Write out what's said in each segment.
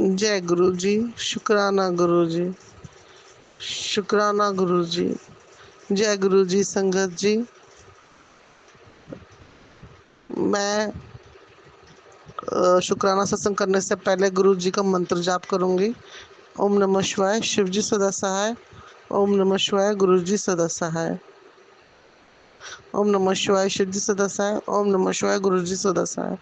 जय गुरु जी। शुक्राना गुरु जी। शुक्राना गुरु जी। जय गुरु जी। संगत जी, मैं शुक्राना सत्संग करने से पहले गुरु जी का मंत्र जाप करूंगी। ओम नमः शिवाय। शिव जी सदा सहाय। ओम नमः शिवाय। गुरु जी सदा सहाय। ओम नमः शिवाय। शिव जी सदा सहाय। ओम नमः शिवाय। गुरु जी सदा सहाय।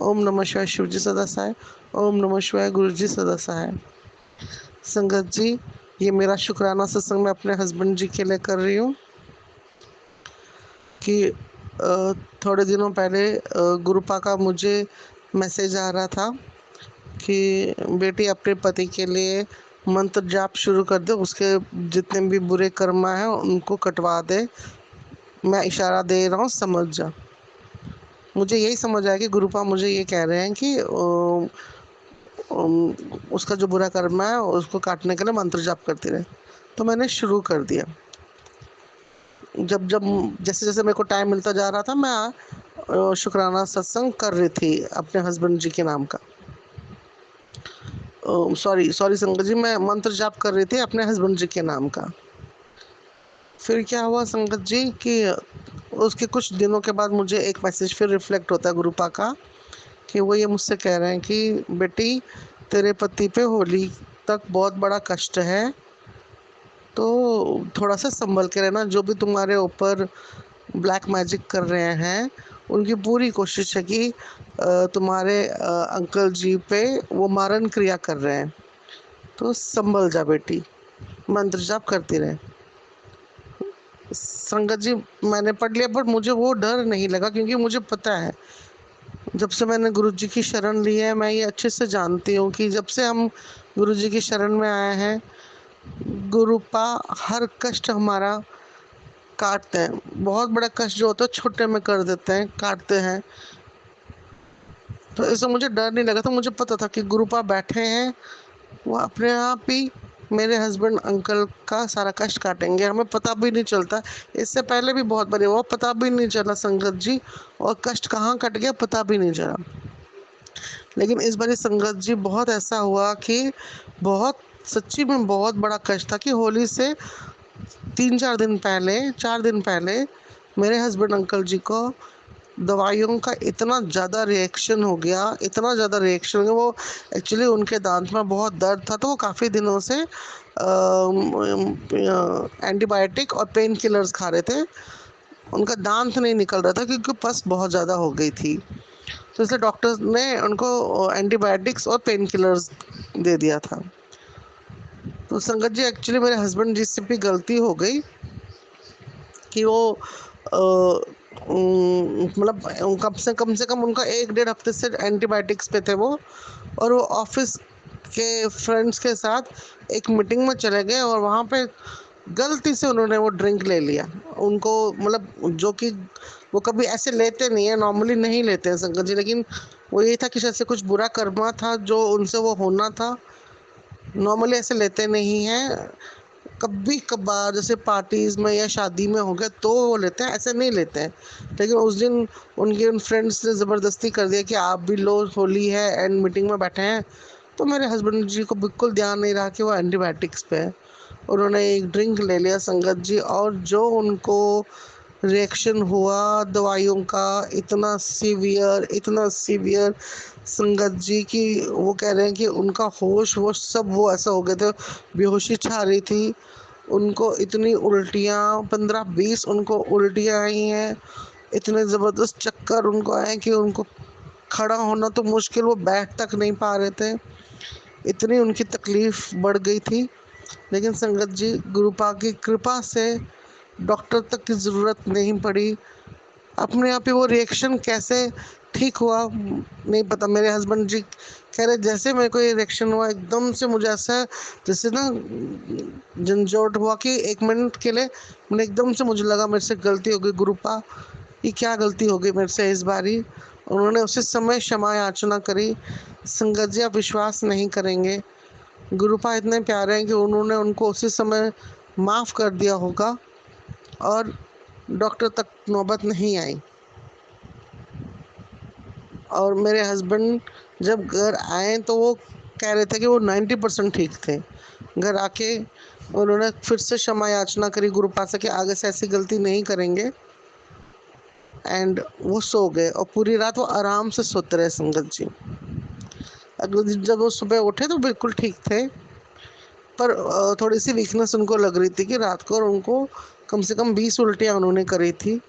ओम नमः शिवाय। शिव जी सदा सहाय। ओम नमः शिवाय। गुरु जी सदा सहाय। संगत जी, ये मेरा शुक्राना सत्संग मैं अपने हस्बैंड जी के लिए कर रही हूँ कि थोड़े दिनों पहले गुरुपा का मुझे मैसेज आ रहा था कि बेटी अपने पति के लिए मंत्र जाप शुरू कर दे, उसके जितने भी बुरे कर्म हैं उनको कटवा दे। मैं इशारा दे रहा हूँ, समझ जा। मुझे यही समझ आया कि गुरुपा मुझे ये कह रहे हैं कि उसका जो बुरा कर्म है उसको काटने के लिए मंत्र जाप करती रहे। तो मैंने शुरू कर दिया। जब जब जैसे जैसे मेरे को टाइम मिलता जा रहा था, मैं शुक्राना सत्संग कर रही थी अपने हस्बैंड जी के नाम का। सॉरी सॉरी संगत जी, मैं मंत्र जाप कर रही थी अपने हस्बैंड जी के नाम का। फिर क्या हुआ संगत जी कि उसके कुछ दिनों के बाद मुझे एक मैसेज फिर रिफ्लेक्ट होता है गुरुपा का कि वो ये मुझसे कह रहे हैं कि बेटी, तेरे पति पे होली तक बहुत बड़ा कष्ट है, तो थोड़ा सा संभल के रहना। जो भी तुम्हारे ऊपर ब्लैक मैजिक कर रहे हैं उनकी पूरी कोशिश है कि तुम्हारे अंकल जी पे वो मारण क्रिया कर रहे हैं, तो संभल जा बेटी, मंत्र जाप करती रहे। संगत जी, मैंने पढ़ लिया पर मुझे वो डर नहीं लगा, क्योंकि मुझे पता है, जब से मैंने गुरु जी की शरण ली है मैं ये अच्छे से जानती हूँ कि जब से हम गुरु जी की शरण में आए हैं, गुरुपा हर कष्ट हमारा काटते हैं। बहुत बड़ा कष्ट जो होता है छोटे में कर देते हैं, काटते हैं। तो इससे मुझे डर नहीं लगा था। मुझे पता था कि गुरुपा बैठे हैं, वो अपने आप ही मेरे हस्बैंड अंकल का सारा कष्ट काटेंगे। हमें पता भी नहीं चलता। इससे पहले भी बहुत बार हुआ, पता भी नहीं चला संगत जी, और कष्ट कहाँ कट गया पता भी नहीं चला। लेकिन इस बार संगत जी बहुत ऐसा हुआ कि बहुत सच्ची में बहुत बड़ा कष्ट था कि होली से 4 दिन पहले मेरे हस्बैंड अंकल जी को दवाइयों का इतना ज़्यादा रिएक्शन हो गया, इतना ज़्यादा रिएक्शन हो गया। वो एक्चुअली उनके दांत में बहुत दर्द था, तो वो काफ़ी दिनों से एंटीबायोटिक और पेन किलर्स खा रहे थे। उनका दांत नहीं निकल रहा था क्योंकि पस बहुत ज़्यादा हो गई थी। तो इसलिए डॉक्टर ने उनको एंटीबायोटिक्स और पेन किलर्स दे दिया था। तो संगत जी, एक्चुअली मेरे हस्बैंड जी से भी गलती हो गई कि वो मतलब कम से कम उनका 1-1.5 हफ्ते से एंटीबायोटिक्स पे थे वो, और वो ऑफिस के फ्रेंड्स के साथ एक मीटिंग में चले गए और वहाँ पे गलती से उन्होंने वो ड्रिंक ले लिया। उनको मतलब जो कि वो कभी ऐसे लेते नहीं है, नॉर्मली नहीं लेते हैं संगत जी, लेकिन वो ये था कि शायद से कुछ बुरा कर्मा था जो उनसे वो होना था। नॉर्मली ऐसे लेते नहीं हैं, कभी कभार जैसे पार्टीज में या शादी में हो गया तो वो लेते हैं, ऐसे नहीं लेते हैं। लेकिन उस दिन उनके उन फ्रेंड्स ने ज़बरदस्ती कर दिया कि आप भी लो, होली है एंड मीटिंग में बैठे हैं। तो मेरे हस्बैंड जी को बिल्कुल ध्यान नहीं रहा कि वो एंटीबायोटिक्स पे है। उन्होंने एक ड्रिंक ले लिया संगत जी, और जो उनको रिएक्शन हुआ दवाइयों का, इतना सीवियर संगत जी की वो कह रहे हैं कि उनका होश वोश सब वो ऐसा हो गए थे, बेहोशी छा रही थी। उनको इतनी उल्टियाँ, 15-20 उनको उल्टियाँ आई हैं, इतने ज़बरदस्त चक्कर उनको आए कि उनको खड़ा होना तो मुश्किल, वो बैठ तक नहीं पा रहे थे, इतनी उनकी तकलीफ़ बढ़ गई थी। लेकिन संगत जी, गुरुपा की कृपा से डॉक्टर तक की ज़रूरत नहीं पड़ी। अपने आप ही वो रिएक्शन कैसे ठीक हुआ नहीं पता। मेरे हस्बैंड जी कह रहे जैसे मेरे को ये रिएक्शन हुआ एकदम से मुझे ऐसा जैसे ना झंझोट हुआ कि 1 मिनट के लिए मैंने एकदम से मुझे लगा मेरे से गलती हो गई। गुरुपा, ये क्या गलती हो गई मेरे से इस बारी। उन्होंने उसी समय क्षमा याचना करी। संगत जी, आप विश्वास नहीं करेंगे, गुरुपा इतने प्यारे हैं कि उन्होंने उनको उसी समय माफ़ कर दिया होगा और डॉक्टर तक नौबत नहीं आई। और मेरे हस्बैंड जब घर आए तो वो कह रहे थे कि वो 90% ठीक थे। घर आके उन्होंने फिर से क्षमा याचना करी गुरुपा से कि आगे से ऐसी गलती नहीं करेंगे, एंड वो सो गए और पूरी रात वो आराम से सोते रहे संगत जी। अगले दिन जब वो सुबह उठे तो बिल्कुल ठीक थे, पर थोड़ी सी वीकनेस उनको लग रही थी कि रात को उनको कम से कम 20 उल्टियाँ उन्होंने करी थी।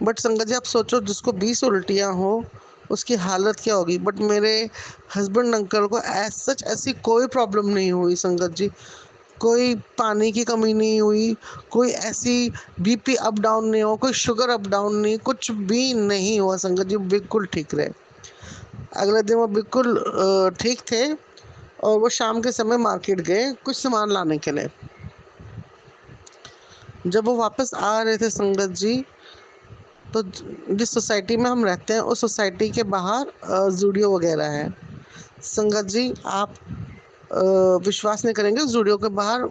बट संगत जी आप सोचो, जिसको 20 उल्टियाँ हो उसकी हालत क्या होगी। बट मेरे हस्बैंड अंकल को एज सच ऐसी कोई प्रॉब्लम नहीं हुई संगत जी। कोई पानी की कमी नहीं हुई, कोई ऐसी बीपी अप डाउन नहीं हो, कोई शुगर अप डाउन नहीं, कुछ भी नहीं हुआ संगत जी, बिल्कुल ठीक रहे। अगले दिन वो बिल्कुल ठीक थे और वो शाम के समय मार्केट गए कुछ सामान लाने के लिए। जब वो वापस आ रहे थे संगत जी, तो जिस सोसाइटी में हम रहते हैं उस सोसाइटी के बाहर जूडियो वगैरह है संगत जी। आप विश्वास नहीं करेंगे, जूडियो के बाहर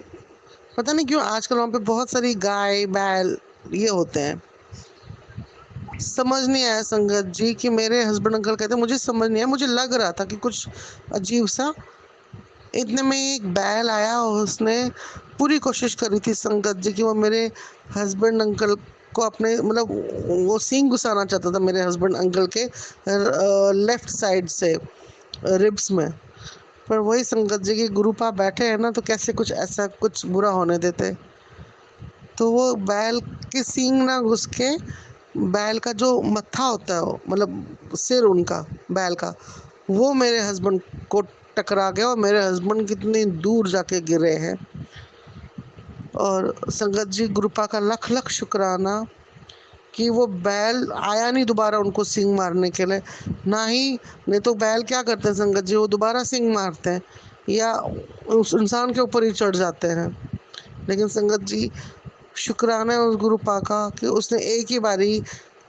पता नहीं क्यों आजकल वहाँ पे बहुत सारी गाय बैल ये होते हैं। समझ नहीं आया संगत जी कि मेरे हस्बैंड अंकल कहते मुझे समझ नहीं आया, मुझे लग रहा था कि कुछ अजीब सा। इतने में एक बैल आया और उसने पूरी कोशिश करी थी संगत जी कि वो मेरे हस्बैंड अंकल को अपने मतलब वो सींग घुसाना चाहता था मेरे हस्बैंड अंकल के लेफ्ट साइड से रिब्स में। पर वही संगत जी की गुरुपा बैठे हैं ना, तो कैसे कुछ ऐसा कुछ बुरा होने देते। तो वो बैल के सींग ना घुस के बैल का जो मत्था होता है मतलब सिर उनका बैल का, वो मेरे हस्बैंड को टकरा गया और मेरे हस्बैंड कितनी दूर जाके गिरे हैं। और संगत जी गुरुपा का लख लख शुक्राना कि वो बैल आया नहीं दोबारा उनको सींग मारने के लिए। ना ही नहीं तो बैल क्या करते हैं संगत जी, वो दोबारा सींग मारते हैं या उस इंसान के ऊपर ही चढ़ जाते हैं। लेकिन संगत जी शुक्राना है उस गुरुपा का कि उसने एक ही बारी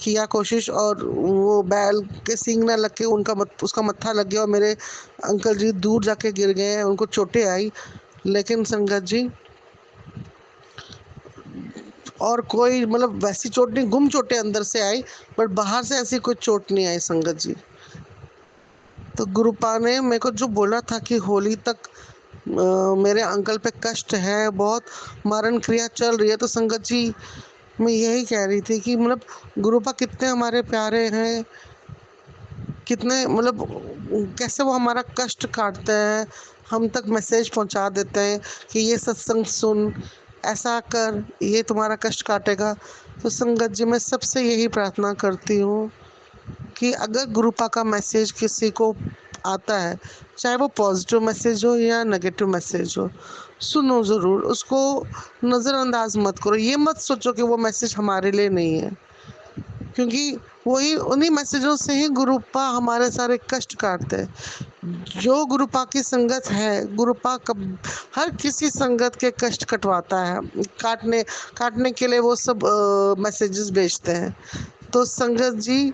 किया कोशिश और वो बैल के सींग ना लग के उसका मत्था लग गया और मेरे अंकल जी दूर जाके गिर गए हैं, उनको चोटें आई। लेकिन संगत जी और कोई मतलब वैसी चोट नहीं, गुम चोटें अंदर से आई, बट बाहर से ऐसी कोई चोट नहीं आई संगत जी। तो गुरुपा ने मेरे को जो बोला था कि होली तक मेरे अंकल पे कष्ट है, बहुत मारण क्रिया चल रही है, तो संगत जी मैं यही कह रही थी कि मतलब गुरुपा कितने हमारे प्यारे हैं, कितने मतलब कैसे वो हमारा कष्ट काटते हैं, हम तक मैसेज पहुंचा देते हैं कि ये सत्संग सुन, ऐसा कर, ये तुम्हारा कष्ट काटेगा। तो संगत जी मैं सबसे यही प्रार्थना करती हूँ कि अगर गुरुपा का मैसेज किसी को आता है, चाहे वो पॉजिटिव मैसेज हो या नेगेटिव मैसेज हो, सुनो ज़रूर, उसको नज़रअंदाज मत करो। ये मत सोचो कि वो मैसेज हमारे लिए नहीं है, क्योंकि वही उन्हीं मैसेजों से ही गुरुपा हमारे सारे कष्ट काटते हैं। जो गुरुपा की संगत है, गुरुपा कब हर किसी संगत के कष्ट कटवाता है, काटने काटने के लिए वो सब मैसेजेस भेजते हैं। तो संगत जी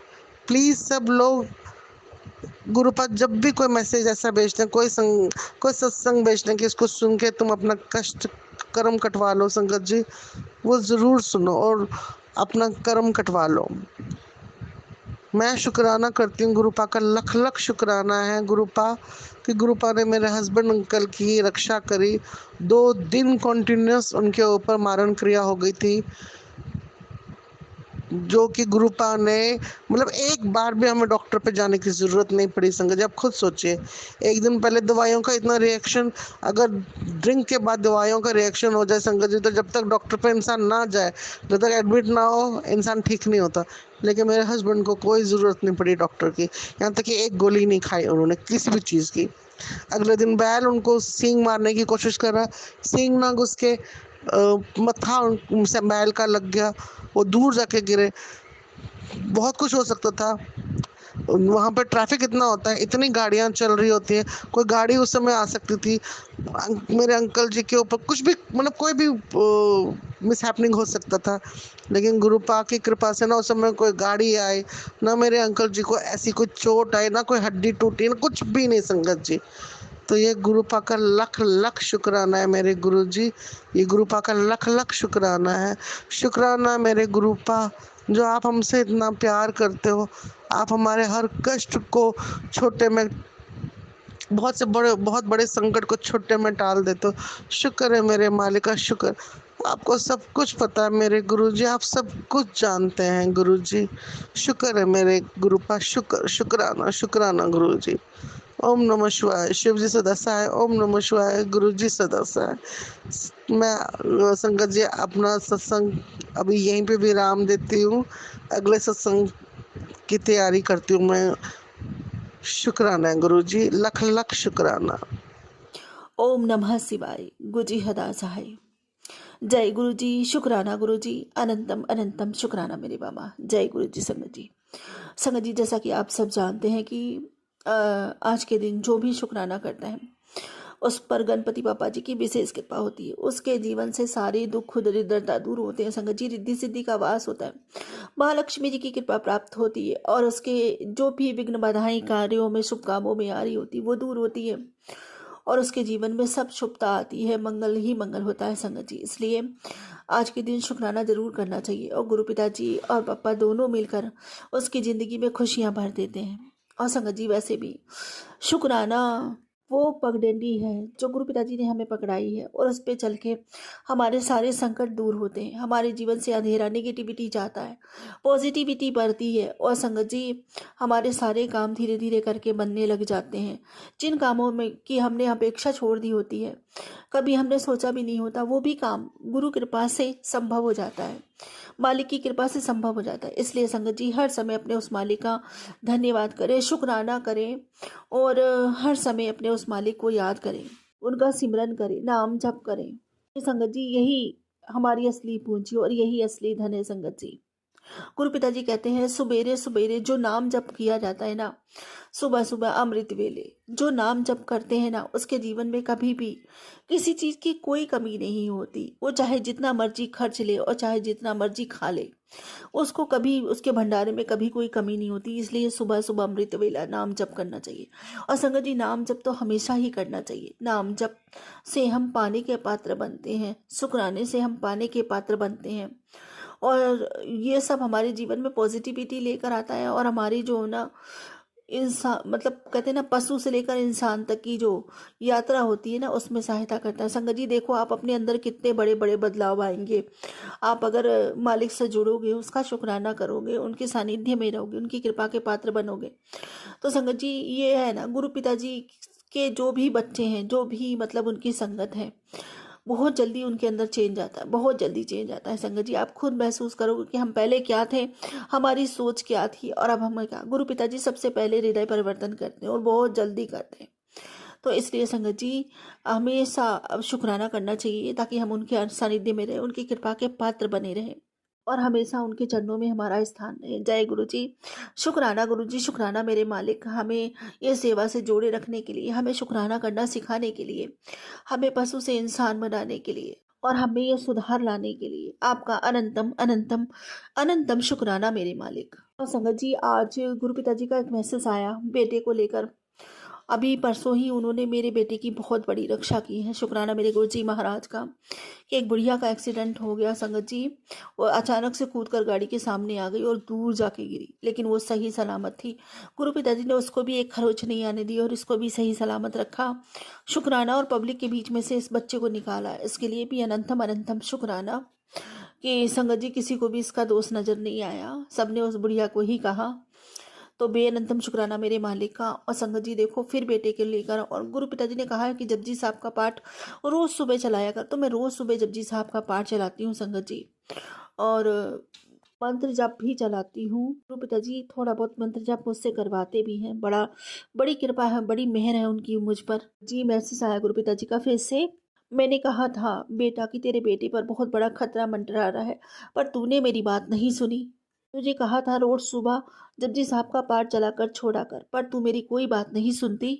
प्लीज़ सब लोग गुरुपा जब भी कोई मैसेज ऐसा भेजते हैं, कोई सत्संग भेजते हैं कि इसको सुन के तुम अपना कष्ट कर्म कटवा लो, संगत जी वो ज़रूर सुनो और अपना कर्म कटवा लो। मैं शुक्राना करती हूँ गुरुपा का, लख लख शुक्राना है गुरुपा कि गुरुपा ने मेरे हस्बैंड अंकल की रक्षा करी। 2 दिन कॉन्टिन्यूस उनके ऊपर मारण क्रिया हो गई थी, जो कि गुरुपा ने मतलब एक बार भी हमें डॉक्टर पे जाने की ज़रूरत नहीं पड़ी। संगत जी आप खुद सोचिए, एक दिन पहले दवाइयों का इतना रिएक्शन, अगर ड्रिंक के बाद दवाइयों का रिएक्शन हो जाए संगत जी, तो जब तक डॉक्टर पे इंसान ना जाए, जब तक एडमिट ना हो, इंसान ठीक नहीं होता। लेकिन मेरे हस्बैंड को कोई ज़रूरत नहीं पड़ी डॉक्टर की, यहाँ तक कि एक गोली नहीं खाई उन्होंने किसी भी चीज़ की। अगले दिन बैल उनको सींग मारने की कोशिश कर रहा, सींग ना घुस के मत्था उनसे बैल का लग गया, वो दूर जाके गिरे। बहुत कुछ हो सकता था, वहाँ पर ट्रैफिक इतना होता है, इतनी गाड़ियाँ चल रही होती हैं, कोई गाड़ी उस समय आ सकती थी। मेरे अंकल जी के ऊपर कुछ भी मतलब कोई भी मिस हैपनिंग हो सकता था। लेकिन गुरुपा की कृपा से ना उस समय कोई गाड़ी आए, ना मेरे अंकल जी को ऐसी कोई चोट आई, ना कोई हड्डी टूटी, ना कुछ भी नहीं संगत जी। तो ये गुरुपा का लख लख शुक्राना है मेरे गुरु जी, ये गुरुपा का लख लख शुक्राना है। शुक्राना मेरे गुरुपा जो आप हमसे इतना प्यार करते हो, आप हमारे हर कष्ट को छोटे में बहुत बड़े संकट को छोटे में टाल देते हो। शुक्र है मेरे मालिक का, शुक्र। आपको सब कुछ पता है मेरे गुरुजी, आप सब कुछ जानते हैं गुरुजी। शुक्र है मेरे गुरुपा, शुक्र, शुक्राना, शुक्राना गुरुजी। ओम नमः शिवाय। शिव जी सदा सहाय। ओम नमः शिवाय। गुरु जी सदा सहाय। मैं संगत जी अपना सत्संग अभी यहीं पे विराम देती हूँ। अगले सत्संग की तैयारी करती हूँ मैं। शुक्राना गुरु जी, लख लख शुक्राना। ओम नमः शिवाय। गुजी हदा सहाय। जय गुरु जी, शुक्राना गुरु जी, अनंतम अनंतम शुक्राना मेरे बाबा। जय गुरु जी। संगत जी, संगत जी, जैसा कि आप सब जानते हैं कि आज के दिन जो भी शुक्राना करता है उस पर गणपति पापा जी की विशेष कृपा होती है। उसके जीवन से सारे दुख दरिद्रता दूर होते हैं। संगत जी, रिद्धि सिद्धि का वास होता है। महालक्ष्मी जी की कृपा प्राप्त होती है और उसके जो भी विघ्न बाधाएं कार्यों में शुभ कामों में आ रही होती वो दूर होती है और उसके जीवन में सब शुभता आती है, मंगल ही मंगल होता है। संगत जी, इसलिए आज के दिन शुक्राना जरूर करना चाहिए और गुरु पिताजी और पापा दोनों मिलकर उसकी ज़िंदगी में खुशियाँ भर देते हैं। और संगत जी, वैसे भी शुक्राना वो पगडंडी है जो गुरु पिताजी ने हमें पकड़ाई है और उस पे चल के हमारे सारे संकट दूर होते हैं। हमारे जीवन से अंधेरा नेगेटिविटी जाता है, पॉजिटिविटी बढ़ती है और संगत जी हमारे सारे काम धीरे धीरे करके बनने लग जाते हैं। जिन कामों में कि हमने अपेक्षा छोड़ दी होती है, कभी हमने सोचा भी नहीं होता, वो भी काम गुरु कृपा से संभव हो जाता है, मालिक की कृपा से संभव हो जाता है। इसलिए संगत जी हर समय अपने उस मालिक का धन्यवाद करें, शुक्राना करें और हर समय अपने उस मालिक को याद करें, उनका सिमरन करें, नाम जप करें। संगत जी, यही हमारी असली पूंजी और यही असली धन है। संगत जी, गुरु पिताजी कहते हैं सुबेरे सुबेरे जो नाम जप किया जाता है ना, सुबह सुबह अमृत वेले जो नाम जप करते हैं ना, उसके जीवन में कभी भी किसी चीज की कोई कमी नहीं होती। वो चाहे जितना मर्जी खर्च ले और चाहे जितना मर्जी खा ले, उसको कभी उसके भंडारे में कभी कोई कमी नहीं होती। इसलिए सुबह सुबह अमृत वेला नाम जप करना चाहिए। और संगत जी, नाम जप तो हमेशा ही करना चाहिए। नाम जप से हम पाने के पात्र बनते हैं, शुक्राने से हम पाने के पात्र बनते हैं और ये सब हमारे जीवन में पॉजिटिविटी लेकर आता है और हमारी जो ना इंसान मतलब कहते हैं ना, पशु से लेकर इंसान तक की जो यात्रा होती है ना, उसमें सहायता करता है। संगत जी देखो, आप अपने अंदर कितने बड़े बड़े बदलाव आएंगे। आप अगर मालिक से जुड़ोगे, उसका शुक्राना करोगे, उनके सानिध्य में रहोगे, उनकी कृपा के पात्र बनोगे, तो संगत जी ये है ना, गुरु पिताजी के जो भी बच्चे हैं, जो भी मतलब उनकी संगत है, बहुत जल्दी उनके अंदर चेंज आता है, बहुत जल्दी चेंज आता है। संगत जी, आप खुद महसूस करोगे कि हम पहले क्या थे, हमारी सोच क्या थी और अब हमें क्या। गुरु पिताजी सबसे पहले हृदय परिवर्तन करते हैं और बहुत जल्दी करते हैं। तो इसलिए संगत जी हमेशा शुक्राना करना चाहिए ताकि हम उनके सानिध्य में रहें, उनकी कृपा के पात्र बने रहें और हमेशा उनके चरणों में हमारा स्थान रहे। जय गुरु जी। शुक्राना गुरु जी, शुक्राना मेरे मालिक, हमें ये सेवा से जोड़े रखने के लिए, हमें शुक्राना करना सिखाने के लिए, हमें पशु से इंसान बनाने के लिए और हमें ये सुधार लाने के लिए आपका अनंतम अनंतम अनंतम शुक्राना मेरे मालिक। और संगत जी, आज गुरु पिताजी का एक मैसेज आया बेटे को लेकर। अभी परसों ही उन्होंने मेरे बेटे की बहुत बड़ी रक्षा की है। शुक्राना मेरे गुरु जी महाराज का कि एक बुढ़िया का एक्सीडेंट हो गया। संगत जी, वो अचानक से कूदकर गाड़ी के सामने आ गई और दूर जाके गिरी, लेकिन वो सही सलामत थी। गुरु पिताजी ने उसको भी एक खरोच नहीं आने दी और इसको भी सही सलामत रखा। शुक्राना, और पब्लिक के बीच में से इस बच्चे को निकाला, इसके लिए भी अनंतम अनंतम शुक्राना कि संगत जी किसी को भी इसका दोष नजर नहीं आया, सबने उस बुढ़िया को ही कहा। तो बेअनंतम शुक्राना मेरे मालिक का। और संगत जी देखो, फिर बेटे के लेकर, और गुरु पिताजी ने कहा है कि जपजी साहब का पाठ रोज सुबह चलाया कर, तो मैं रोज सुबह जपजी साहब का पाठ चलाती हूँ संगत जी, और मंत्र जाप भी चलाती हूँ। गुरु पिताजी थोड़ा बहुत मंत्र जाप मुझसे करवाते भी हैं। बड़ी कृपा है, बड़ी मेहर है उनकी मुझ पर। जी मैसेज आया गुरु पिताजी का फिर से। मैंने कहा था बेटा कि तेरे बेटे पर बहुत बड़ा खतरा मंडरा रहा है, पर तूने मेरी बात नहीं सुनी। तुझे कहा था रोज सुबह जपजी साहब का पाठ चलाकर छोड़ा कर, पर तू मेरी कोई बात नहीं सुनती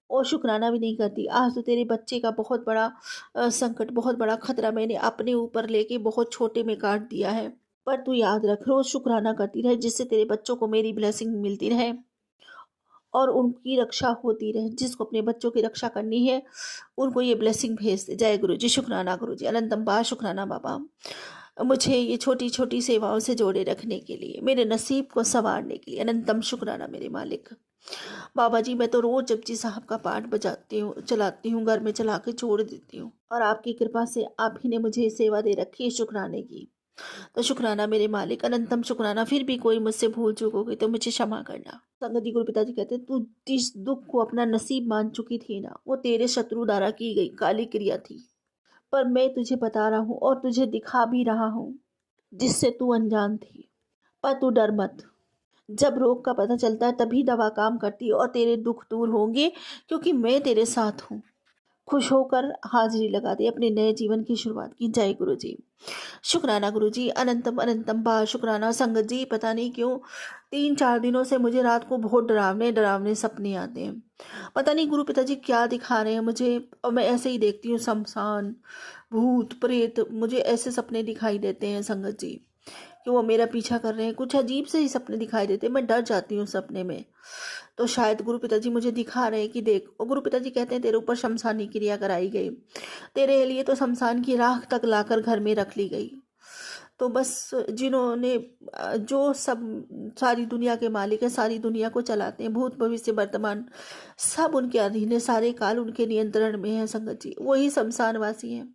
और शुक्राना भी नहीं करती। आज तो तेरे बच्चे का बहुत बड़ा संकट, बहुत बड़ा खतरा मैंने अपने ऊपर लेके बहुत छोटे में काट दिया है, पर तू याद रख, रोज शुक्राना करती रहे, जिससे तेरे बच्चों को मेरी ब्लेसिंग मिलती रहे और उनकी रक्षा होती रहे। जिसको अपने बच्चों की रक्षा करनी है, उनको ये ब्लेसिंग भेज दे। जय गुरु जी। शुक्राना गुरु जी, अनंतम बा शुक्राना बाबा। मुझे ये छोटी छोटी सेवाओं से जोड़े रखने के लिए, मेरे नसीब को संवारने के लिए अनंतम शुक्राना मेरे मालिक। बाबा जी, मैं तो रोज जपजी साहब का पाठ बजाती हूँ, चलाती हूँ, घर में चला के छोड़ देती हूँ, और आपकी कृपा से आप ही ने मुझे सेवा दे रखी है शुक्राने की। तो शुक्राना मेरे मालिक, अनंतम शुक्राना। फिर भी कोई मुझसे भूल चूक हो गई तो मुझे क्षमा करना। संगत जी गुरु पिताजी कहते, तू जिस दुख को अपना नसीब मान चुकी थी ना, वो तेरे शत्रु द्वारा की गई काली क्रिया थी। पर मैं तुझे बता रहा हूँ और तुझे दिखा भी रहा हूँ, जिससे तू अनजान थी। पर तू डर मत, जब रोग का पता चलता है तभी दवा काम करती है और तेरे दुख दूर होंगे, क्योंकि मैं तेरे साथ हूँ। खुश होकर हाजिरी लगा दे, अपने नए जीवन की शुरुआत की। जय गुरु जी। शुक्राना गुरु जी, अनंतम अनंतम बा शुक्राना। संगत जी, पता नहीं क्यों 3-4 दिनों से मुझे रात को बहुत डरावने डरावने सपने आते हैं। पता नहीं गुरु पिताजी क्या दिखा रहे हैं मुझे, और मैं ऐसे ही देखती हूँ, शमशान, भूत प्रेत, मुझे ऐसे सपने दिखाई देते हैं संगत जी, कि वो मेरा पीछा कर रहे हैं। कुछ अजीब से ही सपने दिखाई देते हैं, मैं डर जाती हूँ सपने में। तो शायद गुरु पिताजी मुझे दिखा रहे हैं कि देख, और गुरु पिताजी कहते हैं तेरे ऊपर शमशानी क्रिया कराई गई, तेरे लिए तो शमशान की राख तक लाकर घर में रख ली गई। तो बस जिन्होंने जो सब सारी दुनिया के मालिक है, सारी दुनिया को चलाते हैं, भूत भविष्य वर्तमान सब उनके अधीन है, सारे काल उनके नियंत्रण में है संगत जी। वही शमशानवासी हैं,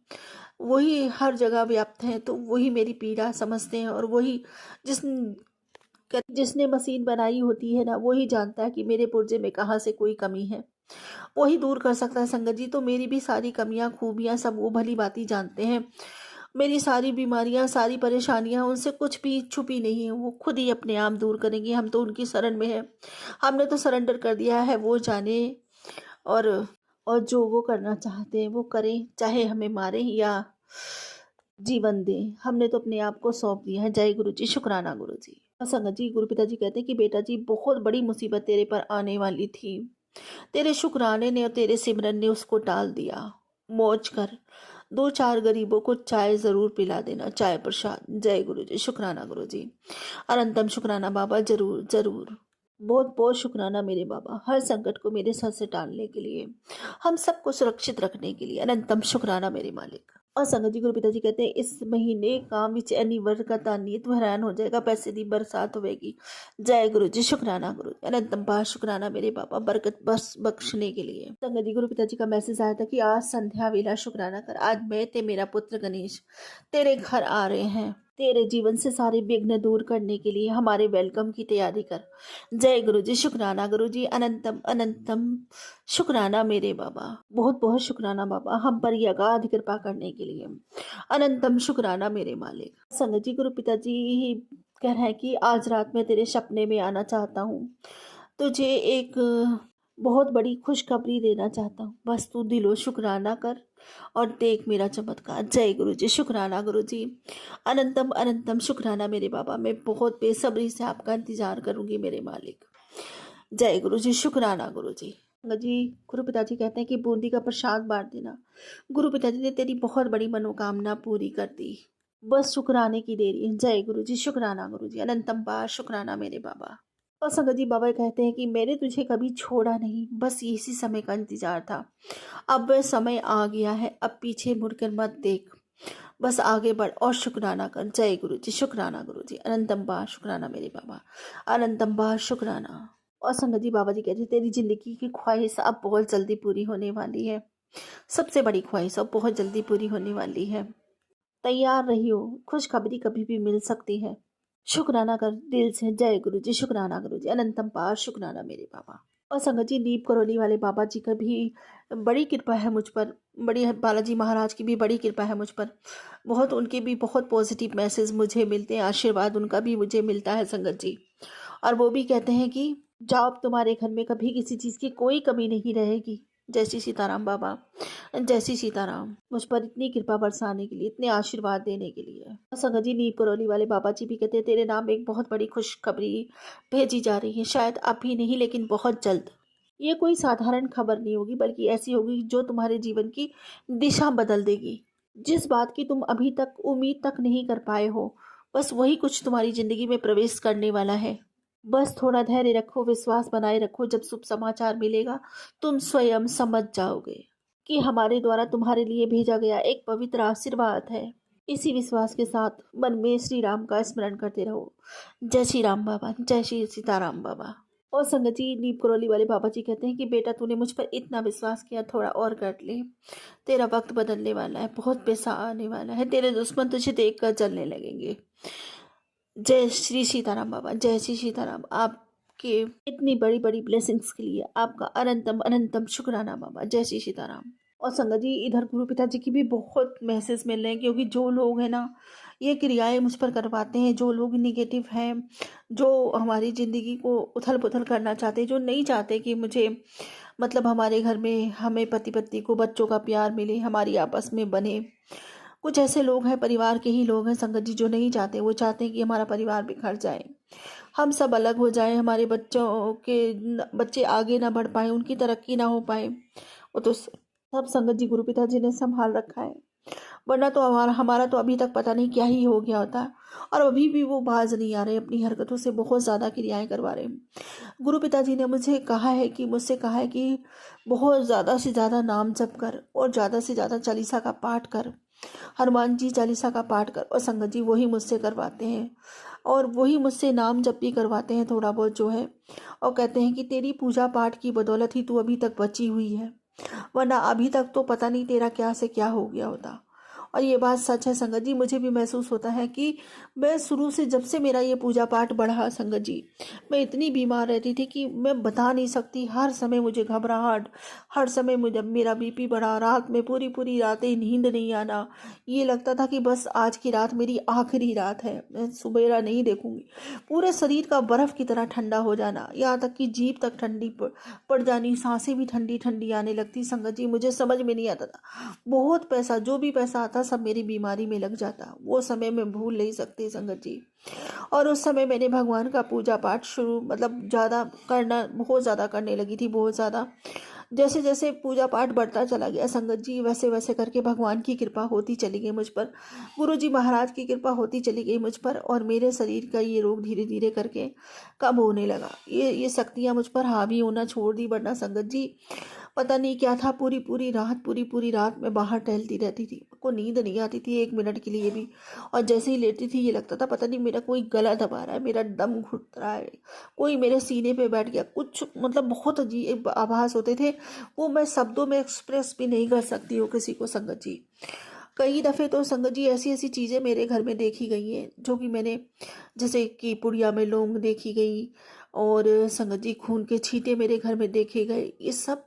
वही हर जगह व्याप्त हैं, तो वही मेरी पीड़ा समझते हैं, और वही जिस जिसने मशीन बनाई होती है ना, वही जानता है कि मेरे पुर्जे में कहाँ से कोई कमी है, वही दूर कर सकता है संगत जी। तो मेरी भी सारी कमियां खूबियां सब वो भली भांति जानते हैं। मेरी सारी बीमारियां, सारी परेशानियां उनसे कुछ भी छुपी नहीं है, वो खुद ही अपने आप दूर करेंगे। हम तो उनकी शरण में है, हमने तो सरेंडर कर दिया है, वो जाने। और और जो वो करना चाहते हैं वो करें, चाहे हमें मारें या जीवन दें, हमने तो अपने आप को सौंप दिया है। जय गुरु जी, शुक्राना गुरु जी। संगत जी, गुरु पिताजी कहते हैं कि बेटा जी, बहुत बड़ी मुसीबत तेरे पर आने वाली थी, तेरे शुक्राने ने और तेरे सिमरन ने उसको टाल दिया। मौज कर, 2-4 गरीबों को चाय जरूर पिला देना, चाय प्रसाद। जय गुरु जी, शुक्राना गुरु जी, अनंतम शुक्राना बाबा, जरूर जरूर। बहुत बहुत शुक्राना मेरे बाबा, हर संकट को मेरे सर से टालने के लिए, हम सबको सुरक्षित रखने के लिए। अनंतम शुक्राना मेरे मालिक। और संगत जी गुरु पिताजी कहते हैं, इस महीने काम विच एनी बरकत आनी है, तू हैरान हो जाएगा, पैसे की बरसात होगी। जय गुरु जी, शुक्राना गुरु जी, अनंतम पार शुक्राना मेरे बाबा, बरकत बस बख्शने के लिए। संगत जी गुरु पिताजी का मैसेज आया था कि आज संध्या वेला शुक्राना कर, आज मैं ते मेरा पुत्र गणेश तेरे घर आ रहे हैं, तेरे जीवन से सारे विघ्न दूर करने के लिए हमारे वेलकम की तैयारी कर। जय गुरु जी, शुक्राना गुरु जी, अनंतम अनंतम शुक्राना मेरे बाबा, बहुत बहुत शुक्राना बाबा, हम पर यह अगाध कृपा करने के लिए। अनंतम शुक्राना मेरे मालिक। संगत जी गुरु पिताजी कह रहे हैं कि आज रात में तेरे सपने में आना चाहता हूँ, तुझे एक बहुत बड़ी खुशखबरी देना चाहता हूँ, बस तू दिलो शुक्राना कर और देख मेरा चमत्कार। जय गुरु जी, शुक्राना गुरु जी, अनंतम अनंतम शुक्राना मेरे बाबा, मैं बहुत बेसब्री से आपका इंतजार करूंगी मेरे मालिक। जय गुरु जी, शुक्राना गुरु जी। जी गुरु पिताजी कहते हैं कि बूंदी का प्रसाद बांट देना, गुरु पिताजी ने तेरी बहुत बड़ी मनोकामना पूरी कर दी, बस शुक्राने की देरी है। जय गुरु जी, शुक्राना गुरु जी, अनंतम बार शुक्राना मेरे बाबा। और संगत जी बाबा कहते हैं कि मैंने तुझे कभी छोड़ा नहीं, बस इसी समय का इंतजार था, अब वह समय आ गया है, अब पीछे मुड़कर मत देख, बस आगे बढ़ और शुक्राना कर। जय गुरु जी, शुक्राना गुरु जी, अनंतम बार शुक्राना मेरे बाबा, अनंतम बार शुक्राना। और संगत जी बाबा जी कहते हैं, तेरी जिंदगी की ख्वाहिश अब बहुत जल्दी पूरी होने वाली है, सबसे बड़ी ख्वाहिश अब बहुत जल्दी पूरी होने वाली है, तैयार रहियो, खुशखबरी कभी भी मिल सकती है, शुक्राना कर दिल से। जय गुरु जी, शुक्राना गुरु जी, अनंतम पार शुक्राना मेरे बाबा। और संगत जी, नीप करौली वाले बाबा जी का भी बड़ी कृपा है मुझ पर, बड़ी बालाजी महाराज की भी बड़ी कृपा है मुझ पर, बहुत उनके भी बहुत पॉजिटिव मैसेज मुझे मिलते हैं, आशीर्वाद उनका भी मुझे मिलता है संगत जी। और वो भी कहते हैं कि जाओ, अब तुम्हारे घर में कभी किसी चीज़ की कोई कमी नहीं रहेगी। जय श्री सीताराम बाबा, जय श्री सीताराम, मुझ पर इतनी कृपा बरसाने के लिए, इतने आशीर्वाद देने के लिए। संगत जी, नीप करौली वाले बाबा जी भी कहते हैं, तेरे नाम एक बहुत बड़ी खुशखबरी भेजी जा रही है, शायद अभी नहीं लेकिन बहुत जल्द। ये कोई साधारण खबर नहीं होगी, बल्कि ऐसी होगी जो तुम्हारे जीवन की दिशा बदल देगी। जिस बात की तुम अभी तक उम्मीद तक नहीं कर पाए हो, बस वही कुछ तुम्हारी जिंदगी में प्रवेश करने वाला है। बस थोड़ा धैर्य रखो, विश्वास बनाए रखो, जब शुभ समाचार मिलेगा तुम स्वयं समझ जाओगे कि हमारे द्वारा तुम्हारे लिए भेजा गया एक पवित्र आशीर्वाद है। इसी विश्वास के साथ मन में श्री राम का स्मरण करते रहो। जय श्री राम बाबा, जय श्री सीताराम बाबा। और संगत जी, नीम करौली वाले बाबा जी कहते हैं कि बेटा तूने मुझ पर इतना विश्वास किया, थोड़ा और कर ले। तेरा वक्त बदलने वाला है, बहुत पैसा आने वाला है, तेरे दुश्मन तुझे देख कर जलने लगेंगे। जय श्री सीताराम बाबा, जय श्री सीताराम। आपके इतनी बड़ी बड़ी ब्लेसिंग्स के लिए आपका अनंतम अनंतम शुक्राना बाबा। जय श्री सीताराम। और संगत जी, इधर गुरु पिताजी की भी बहुत मैसेज मिल रहे हैं, क्योंकि जो लोग हैं ना ये क्रियाएं मुझ पर करवाते हैं, जो लोग निगेटिव हैं, जो हमारी ज़िंदगी को उथल पुथल करना चाहते हैं, जो नहीं चाहते कि मुझे मतलब हमारे घर में हमें पति पत्नी को बच्चों का प्यार मिले, हमारी आपस में बने। कुछ ऐसे लोग हैं, परिवार के ही लोग हैं संगत जी, जो नहीं चाहते, वो चाहते हैं कि हमारा परिवार बिखर जाए, हम सब अलग हो जाएं, हमारे बच्चे आगे ना बढ़ पाए, उनकी तरक्की ना हो पाए। वो तो सब संगत जी गुरु पिताजी ने संभाल रखा है, वरना तो हमारा हमारा तो अभी तक पता नहीं क्या ही हो गया होता। और अभी भी वो बाज नहीं आ रहे, अपनी हरकतों से बहुत ज़्यादा क्रियाएं करवा रहे हैं। गुरु पिताजी ने मुझसे कहा है कि बहुत ज़्यादा से ज़्यादा नाम जप कर और ज़्यादा से ज़्यादा चालीसा का पाठ कर, हनुमान जी चालीसा का पाठ कर। और संगत जी वही मुझसे करवाते हैं, और वही मुझसे नाम जप भी करवाते हैं थोड़ा बहुत जो है, और कहते हैं कि तेरी पूजा पाठ की बदौलत ही तू अभी तक बची हुई है, वरना अभी तक तो पता नहीं तेरा क्या से क्या हो गया होता। और ये बात सच है संगत जी, मुझे भी महसूस होता है कि मैं शुरू से, जब से मेरा ये पूजा पाठ बढ़ा संगत जी, मैं इतनी बीमार रहती थी कि मैं बता नहीं सकती। हर समय मुझे घबराहट, हर समय मुझे मेरा बीपी बढ़ा, रात में पूरी पूरी रातें नींद नहीं आना, ये लगता था कि बस आज की रात मेरी आखिरी रात है, मैं सुबेरा नहीं देखूंगी। पूरे शरीर का बर्फ़ की तरह ठंडा हो जाना, यहाँ तक कि जीभ तक ठंडी पड़ जानी, सांसें भी ठंडी ठंडी आने लगती संगत जी। मुझे समझ में नहीं आता था, बहुत पैसा, जो भी पैसा आता सब मेरी बीमारी में लग जाता, वो समय मैं भूल नहीं सकती संगत जी। और उस समय मैंने भगवान का पूजा पाठ शुरू मतलब ज़्यादा करना, बहुत ज़्यादा करने लगी थी, बहुत ज़्यादा। जैसे जैसे पूजा पाठ बढ़ता चला गया संगत जी, वैसे वैसे करके भगवान की कृपा होती चली गई मुझ पर, गुरु जी महाराज की कृपा होती चली गई मुझ पर, और मेरे शरीर का ये रोग धीरे धीरे करके कम होने लगा। ये शक्तियाँ मुझ पर हावी होना छोड़ दी, वरना संगत जी पता नहीं क्या था, पूरी पूरी रात मैं बाहर टहलती रहती थी, को नींद नहीं आती थी एक मिनट के लिए भी। और जैसे ही लेटी थी ये लगता था पता नहीं मेरा कोई गला दबा रहा है, मेरा दम घुट रहा है, कोई मेरे सीने पे बैठ गया, कुछ मतलब बहुत अजीब आभास होते थे, वो मैं शब्दों में एक्सप्रेस भी नहीं कर सकती हूँ किसी को संगत जी। कई दफ़े तो संगत जी ऐसी ऐसी चीज़ें मेरे घर में देखी गई हैं, जो कि मैंने, जैसे कि पुड़िया में लौंग देखी गई, और संगत जी खून के छींटे मेरे घर में देखे गए। ये सब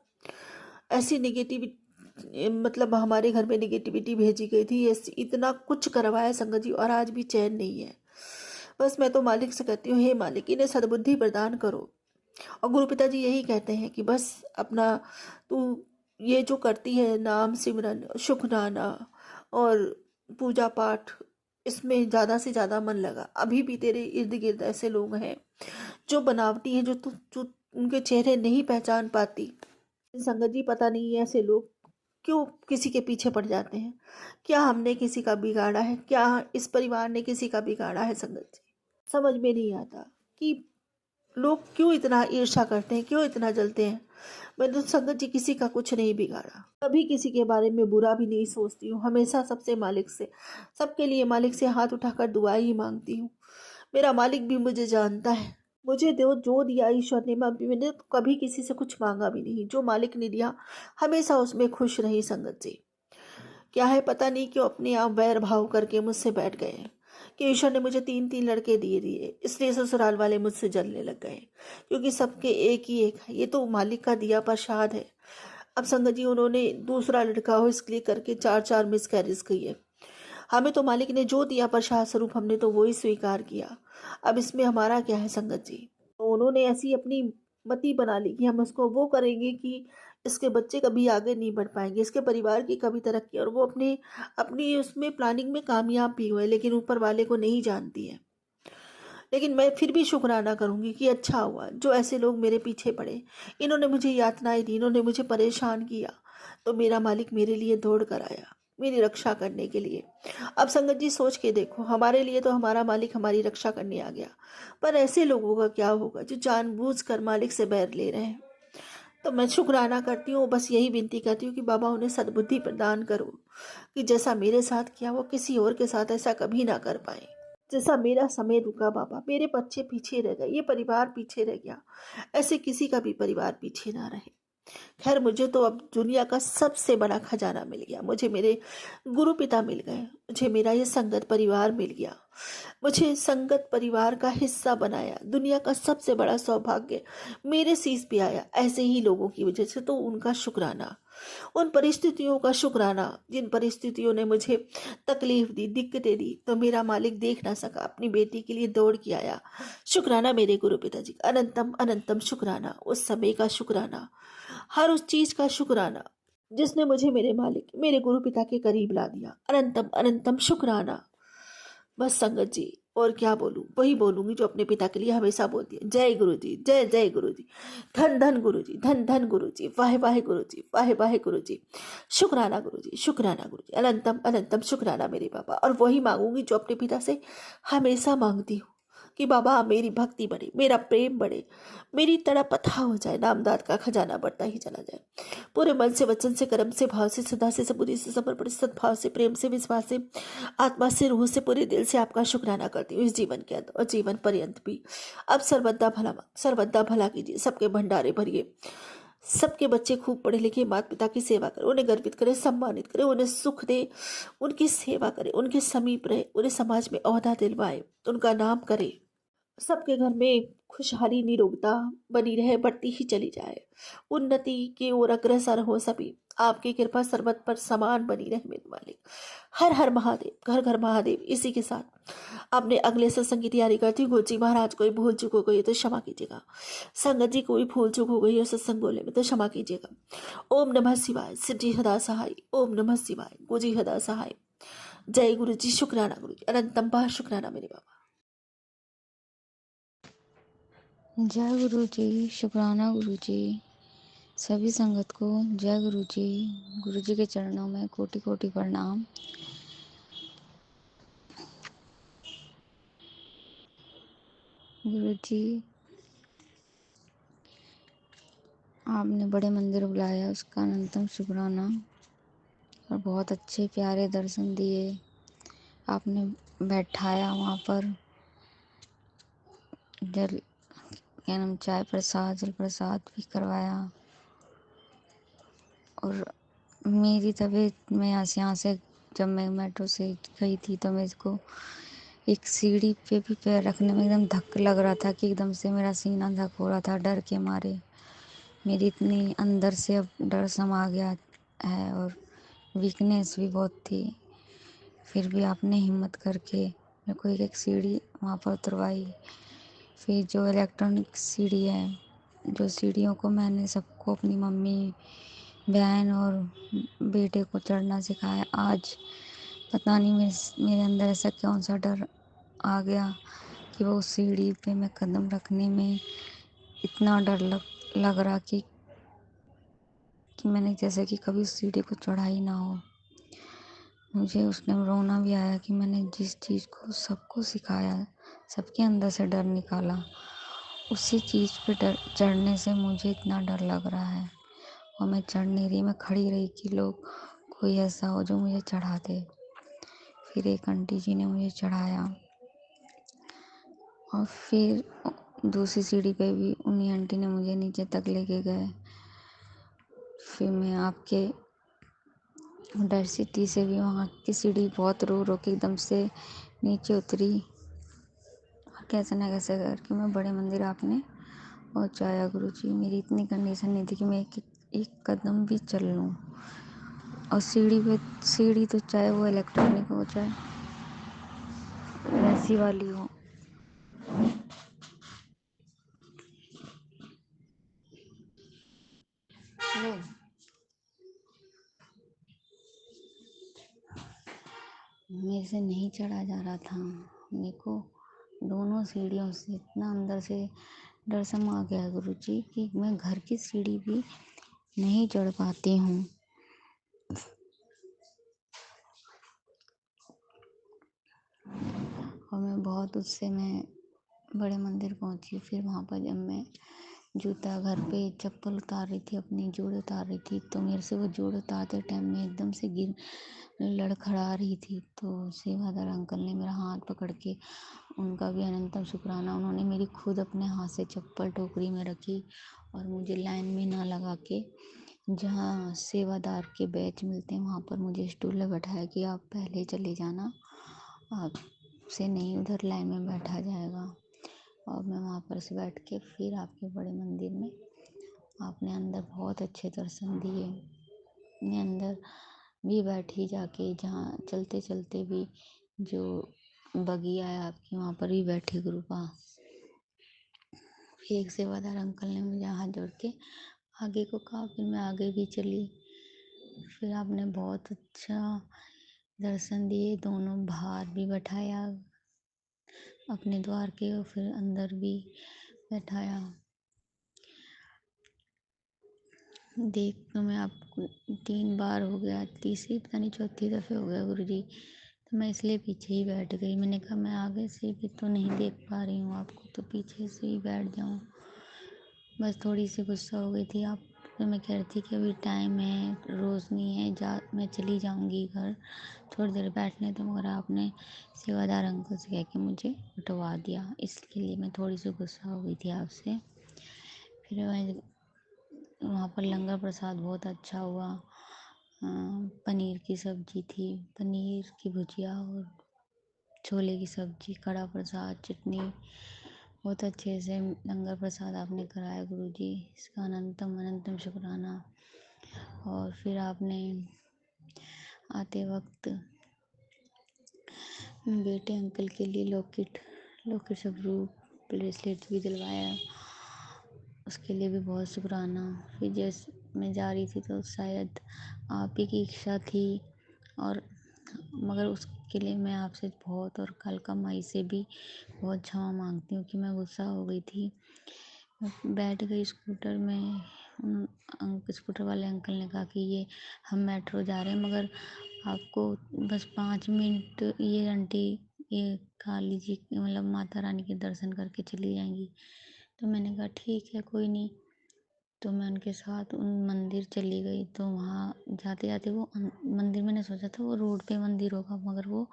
ऐसी निगेटिविटी, मतलब हमारे घर में निगेटिविटी भेजी गई थी, ऐसी इतना कुछ करवाया संगत जी, और आज भी चैन नहीं है। बस मैं तो मालिक से कहती हूँ, हे मालिक इन्हें सद्बुद्धि प्रदान करो। और गुरु पिताजी यही कहते हैं कि बस अपना तू ये जो करती है नाम सिमरन शुकराना और पूजा पाठ, इसमें ज़्यादा से ज़्यादा मन लगा। अभी भी तेरे इर्द गिर्द ऐसे लोग हैं जो बनावटी हैं, जो उनके चेहरे नहीं पहचान पाती। संगत जी पता नहीं ऐसे लोग क्यों किसी के पीछे पड़ जाते हैं। क्या हमने किसी का बिगाड़ा है? क्या इस परिवार ने किसी का बिगाड़ा है संगत जी? समझ में नहीं आता कि लोग क्यों इतना ईर्ष्या करते हैं, क्यों इतना जलते हैं। मैंने तो संगत जी किसी का कुछ नहीं बिगाड़ा, कभी किसी के बारे में बुरा भी नहीं सोचती हूँ, हमेशा सबसे मालिक से, सबके लिए मालिक से हाथ उठाकर दुआ ही मांगती हूँ। मेरा मालिक भी मुझे जानता है, मुझे जो दिया ईश्वर ने, मैंने तो कभी किसी से कुछ मांगा भी नहीं, जो मालिक ने दिया हमेशा उसमें खुश रही संगत जी। क्या है पता नहीं क्यों अपने आप वैर भाव करके मुझसे बैठ गए हैं, कि ईश्वर ने मुझे 3 लड़के दिए, इसलिए ससुराल वाले मुझसे जलने लग गए, क्योंकि सबके एक ही एक है, ये तो मालिक का दिया प्रसाद है। अब संगत जी उन्होंने दूसरा लड़का हो इसके लिए करके 4 मिसकैरेज की है। हमें तो मालिक ने जो दिया प्रसाद स्वरूप, हमने तो वही स्वीकार किया। अब इसमें हमारा क्या है संगत जी। तो उन्होंने ऐसी अपनी मति बना ली कि हम उसको वो करेंगे कि इसके बच्चे कभी आगे नहीं बढ़ पाएंगे, इसके परिवार की कभी तरक्की, और वो अपने अपनी उसमें प्लानिंग में कामयाब भी हुए, लेकिन ऊपर वाले को नहीं जानती है। लेकिन मैं फिर भी शुक्राना करूंगी कि अच्छा हुआ जो ऐसे लोग मेरे पीछे पड़े, इन्होंने मुझे यातनाएं दी, इन्होंने मुझे परेशान किया, तो मेरा मालिक मेरे लिए दौड़ कर आया मेरी रक्षा करने के लिए। अब संगत जी सोच के देखो, हमारे लिए तो हमारा मालिक हमारी रक्षा करने आ गया, पर ऐसे लोगों का क्या होगा जो जानबूझकर मालिक से बैर ले रहे हैं। तो मैं शुक्राना करती हूँ, बस यही विनती करती हूँ कि बाबा उन्हें सद्बुद्धि प्रदान करो कि जैसा मेरे साथ किया वो किसी और के साथ ऐसा कभी ना कर पाए। जैसा मेरा समय रुका बाबा, मेरे बच्चे पीछे रह गए, ये परिवार पीछे रह गया, ऐसे किसी का भी परिवार पीछे ना रहे। खैर, मुझे तो अब दुनिया का सबसे बड़ा खजाना मिल गया। मुझे मेरे गुरु पिता मिल गए, मुझे मेरा ये संगत परिवार मिल गया, मुझे संगत परिवार का हिस्सा बनाया। दुनिया का सबसे बड़ा सौभाग्य मेरे शीश पे आया। ऐसे ही लोगों की वजह से तो उनका शुक्राना, उन परिस्थितियों का शुक्राना जिन परिस्थितियों ने मुझे तकलीफ दी, दिक्कतें दी, तो मेरा मालिक देख ना सका, अपनी बेटी के लिए दौड़ के आया। शुक्राना मेरे गुरु पिताजी का, अनंतम अनंतम शुक्राना, उस समय का शुक्राना, हर उस चीज का शुक्राना जिसने मुझे मेरे मालिक, मेरे गुरु पिता के करीब ला दिया। अनंतम अनंतम शुक्राना। बस संगत जी, और क्या बोलूं, वही बोलूंगी जो अपने पिता के लिए हमेशा बोलती है। जय गुरु जी, जय जय गुरु जी, धन धन गुरु जी, धन धन गुरु जी, वाहे वाहे गुरु जी, वाहे वाहे गुरु जी, शुक्राना गुरु जी, शुक्राना गुरु जी, अनंतम अनंतम शुक्राना मेरे बाबा। और वही मांगूंगी जो अपने पिता से हमेशा मांगती हूँ कि बाबा मेरी भक्ति बढ़े, मेरा प्रेम बढ़े, मेरी तड़प अथाह हो जाए, नामदाद का खजाना बढ़ता ही चला जाए। पूरे मन से, वचन से, कर्म से, भाव से, सदा से, सबुद्धि से, समर्पण से, सद्भाव से, प्रेम से, विश्वास से, आत्मा से, रूह से, पूरे दिल से आपका शुक्राना करती हूँ, इस जीवन के अंदर और जीवन पर्यंत भी। अब सर्वदा भला, सर्वदा भला कीजिए, सबके भंडारे भरिए, सबके बच्चे खूब पढ़े लिखे, माता पिता की सेवा करें, उन्हें गर्वित करें, सम्मानित करें, उन्हें सुख दे, उनकी सेवा करें, उनके समीप रहे, उन्हें समाज में ओहदा दिलवाए, उनका नाम करे, सबके घर में खुशहाली, निरोगता बनी रहे, बढ़ती ही चली जाए, उन्नति की ओर अग्रसर हो सभी। आपकी कृपा सर्वत पर समान बनी रहे मेरे मालिक। हर हर महादेव, घर घर महादेव। इसी के साथ आपने अगले सत्संग की तैयारी करती हूँ। गुरुजी महाराज कोई भूल चूक हो गई है तो क्षमा कीजिएगा, संगत जी कोई भूल चूक हो गई है सत्संग बोले में तो क्षमा कीजिएगा। ओम नमः शिवाय, सिद्धि हदा सहाय। ओम नमः शिवाय, गुजी हदा सहाय। जय गुरु जी, शुक्राना गुरु जी, अनंतम बार शुक्राना मेरे बाबा। जय गुरु जी, शुक्राना गुरु जी। सभी संगत को जय गुरु जी। गुरु जी के चरणों में कोटि कोटि प्रणाम। गुरु जी, आपने बड़े मंदिर बुलाया, उसका अनंतम शुक्राना। और बहुत अच्छे प्यारे दर्शन दिए, आपने बैठाया वहाँ पर, जल क्या नाम, चाय प्रसाद, जल प्रसाद भी करवाया। और मेरी तबीयत में यहाँ से जब मैं मेट्रो से गई थी तो मेरे को एक सीढ़ी पे भी पैर रखने में एकदम धक्का लग रहा था कि एकदम से मेरा सीना धक हो रहा था डर के मारे। मेरी इतनी अंदर से अब डर समा गया है और वीकनेस भी बहुत थी। फिर भी आपने हिम्मत करके मेरे को एक एक सीढ़ी वहाँ पर उतरवाई। फिर जो इलेक्ट्रॉनिक सीढ़ी है, जो सीढ़ियों को मैंने सबको, अपनी मम्मी, बहन और बेटे को चढ़ना सिखाया। आज पता नहीं मेरे अंदर ऐसा कौन सा डर आ गया कि वो सीढ़ी पे मैं कदम रखने में इतना डर लग रहा कि मैंने जैसे कि कभी उस सीढ़ी को चढ़ा ही ना हो। मुझे उस टाइम रोना भी आया कि मैंने जिस चीज़ को सबको सिखाया, सबके अंदर से डर निकाला, उसी चीज़ पे डर चढ़ने से मुझे इतना डर लग रहा है। और मैं चढ़ नहीं रही, मैं खड़ी रही कि लोग कोई ऐसा हो जो मुझे चढ़ा दे। फिर एक आंटी जी ने मुझे चढ़ाया और फिर दूसरी सीढ़ी पे भी उन्हीं आंटी ने मुझे नीचे तक लेके गए। फिर मैं आपके डर सिटी से भी वहाँ की सीढ़ी बहुत रो रो के एकदम से नीचे उतरी। कैसे ना कैसे करके मैं बड़े मंदिर आपने पहुँचाया। गुरु जी, मेरी इतनी कंडीशन नहीं थी कि मैं एक कदम भी चल लूँ। और सीढ़ी तो चाहे वो इलेक्ट्रॉनिक हो, चाहे वैसी वाली हो, मेरे से नहीं चढ़ा जा रहा था। मेरे को दोनों सीढ़ियों से इतना अंदर से डर समा गया गुरु जी कि मैं घर की सीढ़ी भी नहीं चढ़ पाती हूँ। और मैं बहुत उससे मैं बड़े मंदिर पहुँची। फिर वहाँ पर जब मैं जूता घर पे चप्पल उतार रही थी, अपनी जोड़े उतार रही थी, तो मेरे से वो जोड़े उतारते टाइम में एकदम से गिर लड़खड़ा रही थी। तो सेवादार अंकल ने मेरा हाथ पकड़ के, उनका भी अनंतम शुक्राना, उन्होंने मेरी खुद अपने हाथ से चप्पल टोकरी में रखी और मुझे लाइन में ना लगा के जहाँ सेवादार के बैच मिलते हैं वहाँ पर मुझे स्टूल में बैठाया कि आप पहले चले जाना, आपसे नहीं उधर लाइन में बैठा जाएगा। और मैं वहाँ पर से बैठ के फिर आपके बड़े मंदिर में आपने अंदर बहुत अच्छे दर्शन दिए। मैं अंदर भी बैठी जाके, जहाँ चलते चलते भी जो बगिया है आपकी वहाँ पर भी बैठी गुरु पास। फिर एक सेवादार अंकल ने मुझे हाथ जोड़ के आगे को कहा, फिर मैं आगे भी चली। फिर आपने बहुत अच्छा दर्शन दिए, दोनों बाहर भी बैठाया अपने द्वार के और फिर अंदर भी बैठाया। देख तो मैं आपको 3 बार हो गया, तीसरी पता नहीं चौथी दफ़े हो गया गुरुजी, तो मैं इसलिए पीछे ही बैठ गई। मैंने कहा मैं आगे से भी तो नहीं देख पा रही हूँ आपको, तो पीछे से ही बैठ जाऊँ। बस थोड़ी सी गुस्सा हो गई थी आप, तो मैं कह रही थी कि अभी टाइम है, रोशनी है, मैं चली जाऊँगी घर, थोड़ी देर बैठने दो, मगर आपने सेवादार अंकल से कह के मुझे उठवा दिया, इसके लिए मैं थोड़ी सी गुस्सा हो गई थी आपसे। फिर मैं वहाँ पर लंगर प्रसाद बहुत अच्छा हुआ। पनीर की सब्जी थी, पनीर की भुजिया और छोले की सब्जी, कड़ा प्रसाद, चटनी, बहुत अच्छे से लंगर प्रसाद आपने कराया गुरुजी, इसका अनंतम अनंतम शुक्राना। और फिर आपने आते वक्त बेटे अंकल के लिए लॉकेट लॉकेट सबरू ब्रेसलेट भी दिलवाया, उसके लिए भी बहुत शुक्राना। फिर जैसे मैं जा रही थी तो शायद आप ही की इच्छा थी, और मगर उसके लिए मैं आपसे बहुत और कालका माई से भी बहुत क्षमा मांगती हूँ कि मैं गुस्सा हो गई थी। बैठ गई स्कूटर में, स्कूटर वाले अंकल ने कहा कि ये हम मेट्रो जा रहे हैं, मगर आपको बस 5 मिनट ये आंटी ये काली जी मतलब माता रानी के दर्शन करके चली जाएंगी। तो मैंने कहा ठीक है कोई नहीं, तो मैं उनके साथ उन मंदिर चली गई। तो वहाँ जाते जाते वो मंदिर, मैंने सोचा था वो रोड पे मंदिर होगा, मगर वो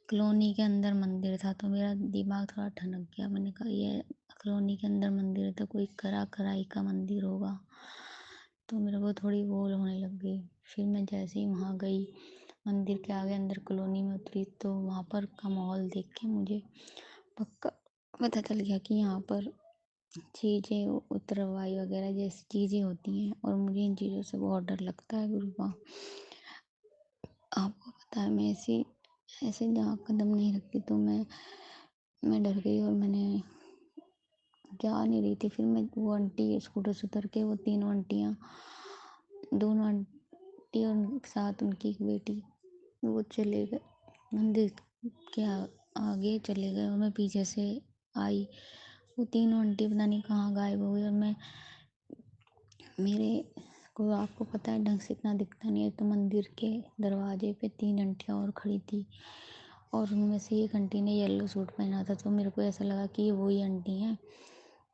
कॉलोनी के अंदर मंदिर था। तो मेरा दिमाग थोड़ा ठनक गया, मैंने कहा ये कॉलोनी के अंदर मंदिर है तो कोई कराई का मंदिर होगा, तो मेरे को थोड़ी वो होने लग गई। फिर मैं जैसे ही वहाँ गई, मंदिर के आगे अंदर कॉलोनी में उतरी, तो वहाँ पर का माहौल देख के मुझे पक्का पता चल गया कि यहाँ पर चीज़ें उतरवाई वगैरह जैसी चीज़ें होती हैं, और मुझे इन चीज़ों से बहुत डर लगता है गुरुबा। आपको पता है मैं ऐसे जहाँ कदम नहीं रखती, तो मैं डर गई और मैंने जा नहीं रही थी। फिर मैं वो आंटी स्कूटर से उतर के, वो तीनों आंटियाँ, दोनों आंटी और साथ उनकी एक बेटी, वो चले गए मंदिर के आगे चले गए, और मैं पीछे से आई। वो तीनों आंटी पता नहीं कहाँ गायब हो गई, और मैं मेरे को, आपको पता है ढंग से इतना दिखता नहीं है, तो मंदिर के दरवाजे पे 3 आंटियाँ और खड़ी थी, और उनमें से एक आंटी ने येलो सूट पहना था। तो मेरे को ऐसा लगा कि ये वही आंटी हैं,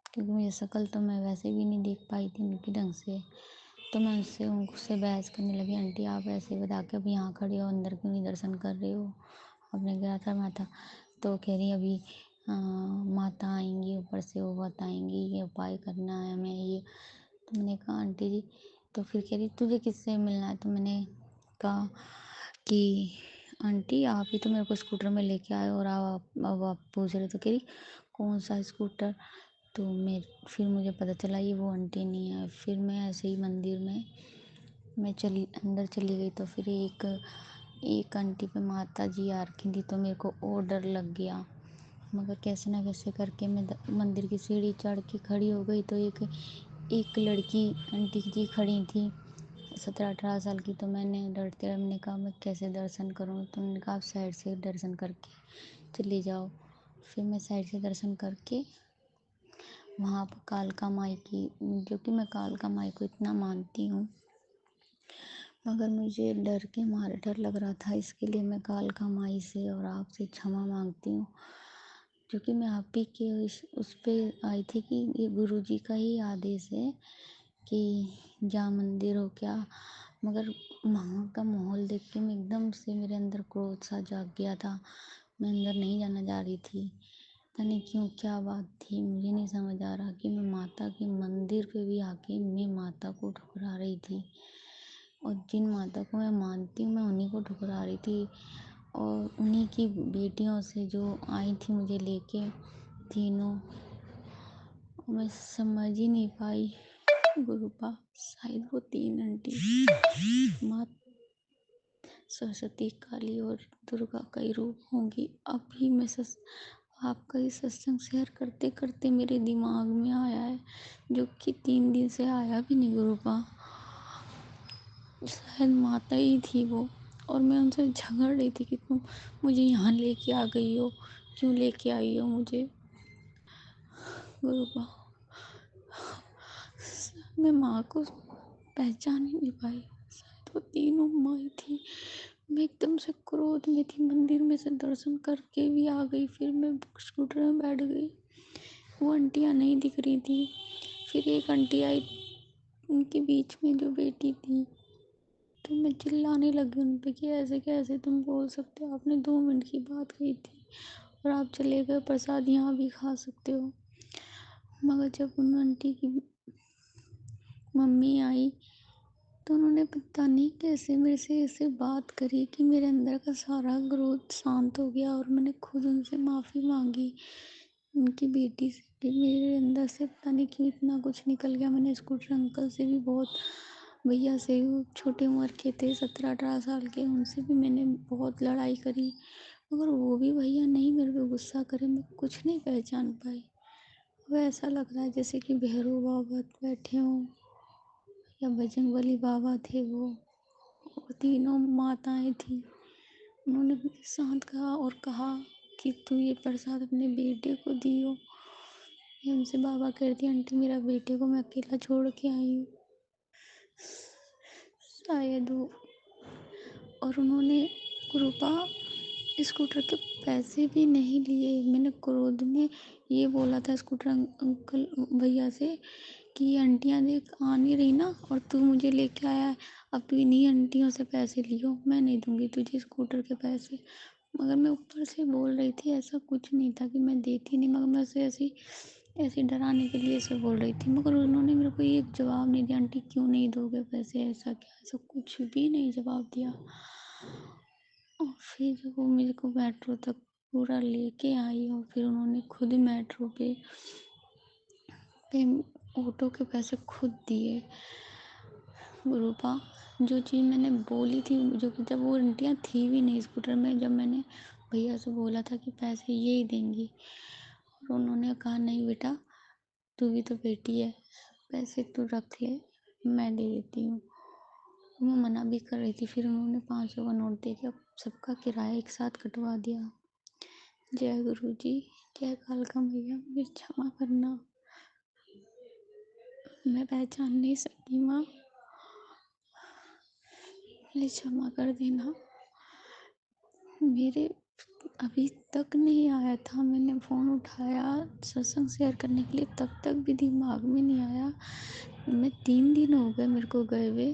क्योंकि मुझे शक्ल तो मैं वैसे भी नहीं देख पाई थी उनकी ढंग से। तो मैं उनसे बहस करने लगी, आंटी आप ऐसे बता के अब यहाँ खड़े हो, अंदर क्यों नहीं दर्शन कर रहे हो, आपने कहा था माता। तो कह रही अभी माता आएंगी ऊपर से, वो बताएंगी ये उपाय करना है हमें ये। तो मैंने कहा आंटी जी, तो फिर कह रही तुझे किससे मिलना है। तो मैंने कहा कि आंटी आप ही तो मेरे को स्कूटर में लेके आए, और अब आप पूछ रहे। तो कह रही कौन सा स्कूटर। तो फिर मुझे पता चला ये वो आंटी नहीं है। फिर मैं ऐसे ही मंदिर में मैं चली अंदर चली गई, तो फिर एक आंटी पे माता जी आ रखी थी, तो मेरे को और डर लग गया, मगर कैसे ना कैसे करके मैं मंदिर की सीढ़ी चढ़ के खड़ी हो गई। तो एक लड़की आंटी जी खड़ी थी 17-18 साल की। तो मैंने डरते हुए मैंने कहा मैं कैसे दर्शन करूँ। तो उन्होंने कहा आप साइड से दर्शन करके चले जाओ। फिर मैं साइड से दर्शन करके वहाँ पर कालका माई की, जो कि मैं कालका माई को इतना मानती हूँ, मगर मुझे डर के मारे डर लग रहा था, इसके लिए मैं कालका माई से और आपसे क्षमा मांगती हूँ। क्योंकि मैं आप ही के उस पे आई थी कि ये गुरुजी का ही आदेश है कि जा मंदिर हो क्या। मगर वहाँ का माहौल देख के मैं एकदम से मेरे अंदर क्रोध सा जाग गया था। मैं अंदर नहीं जाना चाह रही थी। पता नहीं क्यों, क्या बात थी मुझे नहीं समझ आ रहा कि मैं माता के मंदिर पे भी आके मैं माता को ठुकरा रही थी। और जिन माता को मैं मानती हूँ मैं उन्हीं को ठुकरा रही थी। और उन्हीं की बेटियों से जो आई थी मुझे लेके तीनों, मैं समझ ही नहीं पाई। गुरुपा शायद वो 3 आंटी माँ सरस्वती, काली और दुर्गा का ही रूप होंगी। अभी मैं आपका ये सत्संग शेयर करते करते मेरे दिमाग में आया है, जो कि 3 दिन से आया भी नहीं गुरुपा। शायद माता ही थी वो। और मैं उनसे झगड़ रही थी कि तुम मुझे यहाँ लेके आ गई हो, क्यों लेके आई हो मुझे गुरुपा। मैं माँ को पहचान ही नहीं पाई। शायद वो तीनों माँ ही थी। मैं एकदम से क्रोध में थी, मंदिर में से दर्शन करके भी आ गई। फिर मैं स्कूटर में बैठ गई। वो आंटियाँ नहीं दिख रही थी। फिर एक आंटी आई, उनके बीच में जो बेटी थी, तो मैं चिल्लाने लगी उन पे कि ऐसे कैसे तुम बोल सकते हो, आपने 2 मिनट की बात कही थी और आप चले गए, प्रसाद यहाँ भी खा सकते हो। मगर जब उन आंटी की मम्मी आई तो उन्होंने पता नहीं कैसे मेरे से ऐसे बात करी कि मेरे अंदर का सारा क्रोध शांत हो गया। और मैंने खुद उनसे माफ़ी मांगी, उनकी बेटी से भी। मेरे अंदर से पता नहीं क्यों इतना कुछ निकल गया। मैंने स्कूटर अंकल से भी बहुत, भैया से, वो छोटे उम्र के थे 17-18 साल के, उनसे भी मैंने बहुत लड़ाई करी। मगर वो भी भैया नहीं मेरे पे गुस्सा करे, मैं कुछ नहीं पहचान पाई। वो ऐसा लग रहा है जैसे कि भैरव बाबा बैठे हों या बजरंगबली बाबा थे वो तीनों माताएं थी। उन्होंने मुझे शांत कहा और कहा कि तू ये प्रसाद अपने बेटे को दियो। मैं उनसे बाबा कहती, आंटी मेरा बेटे को मैं अकेला छोड़ के आई हूँ, शायद वो। और उन्होंने कृपा स्कूटर के पैसे भी नहीं लिए। मैंने क्रोध में ये बोला था स्कूटर अंकल भैया से कि ये आंटियाँ देख आ नहीं रही ना, और तू मुझे लेके आया है, अब तू इन्हीं आंटियों से पैसे लियो, मैं नहीं दूंगी तुझे स्कूटर के पैसे। मगर मैं ऊपर से बोल रही थी, ऐसा कुछ नहीं था कि मैं देती नहीं, मगर मैं उसे ऐसे डराने के लिए ऐसे बोल रही थी। मगर उन्होंने मेरे को एक जवाब नहीं दिया, आंटी क्यों नहीं दोगे पैसे, ऐसा क्या, ऐसा कुछ भी नहीं जवाब दिया। और फिर जब वो मेरे को मेट्रो तक पूरा लेके आई और फिर उन्होंने खुद मेट्रो पे ऑटो के पैसे खुद दिए रूपा। जो चीज़ मैंने बोली थी, जो कि जब वो आंटियाँ थी भी नहीं स्कूटर में, जब मैंने भैया से बोला था कि पैसे ये ही देंगी, और उन्होंने कहा नहीं बेटा तू भी तो बेटी है, पैसे तू रख ले, मैं दे देती हूँ। मैं मना भी कर रही थी, फिर उन्होंने 500 का नोट दे के सबका किराया एक साथ कटवा दिया। जय गुरु जी, जय कालका मैया, मुझे क्षमा करना, मैं पहचान नहीं सकी माँ, मुझे क्षमा कर देना। मेरे अभी तक नहीं आया था, मैंने फ़ोन उठाया सत्संग शेयर करने के लिए, तब तक भी दिमाग में नहीं आया। मैं 3 दिन हो गए मेरे को गए हुए,